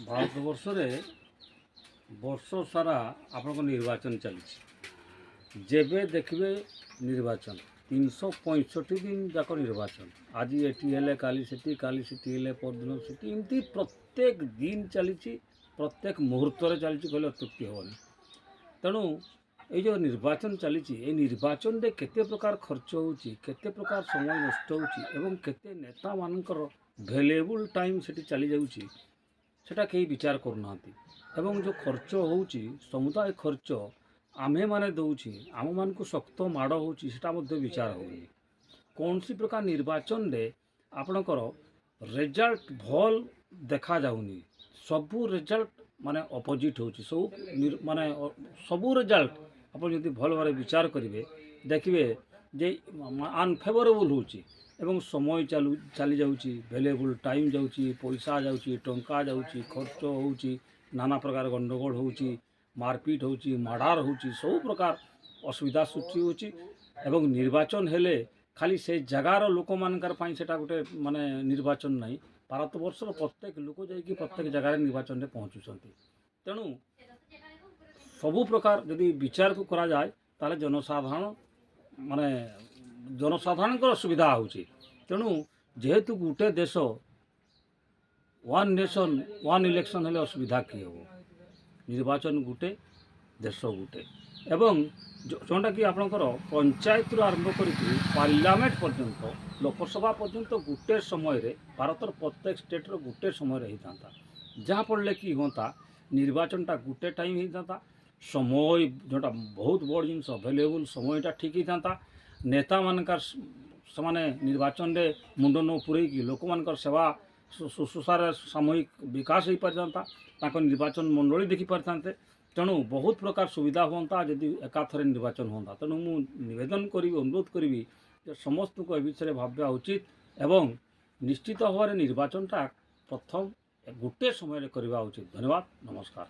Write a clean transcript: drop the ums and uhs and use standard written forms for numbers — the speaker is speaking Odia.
ଭାରତବର୍ଷରେ ବର୍ଷ ସାରା ଆପଣଙ୍କ ନିର୍ବାଚନ ଚାଲିଛି। ଯେବେ ଦେଖିବେ ନିର୍ବାଚନ 365 ଦିନ ଯାକ ନିର୍ବାଚନ। ଆଜି ଏଠି ହେଲେ କାଲି ସେଠି ହେଲେ ପରଦିନ ସେଠି, ଏମିତି ପ୍ରତ୍ୟେକ ଦିନ ଚାଲିଛି, ପ୍ରତ୍ୟେକ ମୁହୂର୍ତ୍ତରେ ଚାଲିଛି କହିଲେ ଅତ୍ୟୁକ୍ତି ହେବନି। ତେଣୁ এই যে নির্বাচন চালিছি, এই নির্বাচନରେ କେତେ ପ୍ରକାର ଖର୍ଚ୍ଚ ହେଉଛି, କେତେ ପ୍ରକାର ସମୟ ନଷ୍ଟ ହେଉଛି ଏବଂ କେତେ ନେତାମାନଙ୍କର ଭ୍ୟାଲୁଏବୁଲ୍ ଟାଇମ୍ ସେଠି ଚାଲିଯାଉଛି, ସେଟା କେହି ବିଚାର କରୁନାହାନ୍ତି। ଏବଂ ଯେଉଁ ଖର୍ଚ୍ଚ ହେଉଛି, ସମୁଦାୟ ଖର୍ଚ୍ଚ ଆମେମାନେ ଦେଉଛି, ଆମମାନଙ୍କୁ ଶକ୍ତ ମାଡ଼ ହେଉଛି, ସେଟା ମଧ୍ୟ ବିଚାର ହେଉନି। କୌଣସି ପ୍ରକାର ନିର୍ବାଚନରେ ଆପଣଙ୍କର ରେଜଲ୍ଟ ଭଲ ଦେଖାଯାଉନି। ସବୁ ରେଜଲ୍ଟ ମାନେ ଅପୋଜିଟ୍ ହେଉଛି। ସବୁ ରେଜଲ୍ଟ ଆପଣ ଯଦି ଭଲ ଭାବରେ ବିଚାର କରିବେ, ଦେଖିବେ ଯେ ଅନଫେଭରେବୁଲ୍ ହେଉଛି ଏବଂ ସମୟ ଚାଲି ଯାଉଛି, ଭ୍ୟାଲୁଏବୁଲ୍ ଟାଇମ୍ ଯାଉଛି, ପଇସା ଯାଉଛି, ଟଙ୍କା ଯାଉଛି, ଖର୍ଚ୍ଚ ହେଉଛି, ନାନା ପ୍ରକାର ଗଣ୍ଡଗୋଳ ହେଉଛି, ମାରପିଟ ହେଉଛି, ମାର୍ଡର ହେଉଛି, ସବୁ ପ୍ରକାର ଅସୁବିଧା ସୃଷ୍ଟି ହେଉଛି। ଏବଂ ନିର୍ବାଚନ ହେଲେ ଖାଲି ସେ ଜାଗାର ଲୋକମାନଙ୍କର ପାଇଁ ସେଟା ଗୋଟେ ମାନେ ନିର୍ବାଚନ ନାହିଁ, ଭାରତବର୍ଷର ପ୍ରତ୍ୟେକ ଲୋକ ଯାଇକି ପ୍ରତ୍ୟେକ ଜାଗାରେ ନିର୍ବାଚନରେ ପହଞ୍ଚୁଛନ୍ତି। ତେଣୁ ସବୁ ପ୍ରକାର ଯଦି ବିଚାରକୁ କରାଯାଏ, ତାହେଲେ ଜନସାଧାରଣଙ୍କର ସୁବିଧା ହେଉଛି। ତେଣୁ ଯେହେତୁ ଗୋଟେ ଦେଶ, ୱାନ୍ ନେସନ୍ ୱାନ୍ ଇଲେକ୍ସନ୍ ହେଲେ ଅସୁବିଧା କୀ ହେବ? ନିର୍ବାଚନ ଗୋଟେ, ଦେଶ ଗୋଟେ। ଏବଂ ଯେଉଁଟାକି ଆପଣଙ୍କର ପଞ୍ଚାୟତରୁ ଆରମ୍ଭ କରିକି ପାର୍ଲାମେଣ୍ଟ ପର୍ଯ୍ୟନ୍ତ, ଲୋକସଭା ପର୍ଯ୍ୟନ୍ତ ଗୋଟେ ସମୟରେ ଭାରତର ପ୍ରତ୍ୟେକ ଷ୍ଟେଟ୍ର ଗୋଟେ ସମୟରେ ହେଇଥାନ୍ତା। ଯାହାଫଳରେ କି ହୁଅନ୍ତା, ନିର୍ବାଚନଟା ଗୋଟେ ଟାଇମ୍ ହେଇଥାନ୍ତା, ସମୟ ଯେଉଁଟା ବହୁତ ବଡ଼ ଜିନିଷ, ଭ୍ୟାଲୁଏବୁଲ୍ ସମୟଟା ଠିକ୍ ହେଇଥାନ୍ତା। ନେତାମାନଙ୍କର ସେମାନେ ନିର୍ବାଚନରେ ମୁଣ୍ଡ ନ ପୂରେଇକି ଲୋକମାନଙ୍କର ସେବା ଶୁଶ୍ରୂଷାର ସାମୂହିକ ବିକାଶ ହୋଇପାରିଥାନ୍ତା, ତାଙ୍କ ନିର୍ବାଚନ ମଣ୍ଡଳୀ ଦେଖିପାରିଥାନ୍ତେ। ତେଣୁ ବହୁତ ପ୍ରକାର ସୁବିଧା ହୁଅନ୍ତା ଯଦି ଏକାଥରେ ନିର୍ବାଚନ ହୁଅନ୍ତା। ତେଣୁ ମୁଁ ନିବେଦନ କରିବି, ଅନୁରୋଧ କରିବି ଯେ ସମସ୍ତଙ୍କୁ ଏ ବିଷୟରେ ଭାବିବା ଉଚିତ ଏବଂ ନିଶ୍ଚିତ ଭାବରେ ନିର୍ବାଚନଟା ପ୍ରଥମ ଗୋଟେ ସମୟରେ କରିବା ଉଚିତ। ଧନ୍ୟବାଦ, ନମସ୍କାର।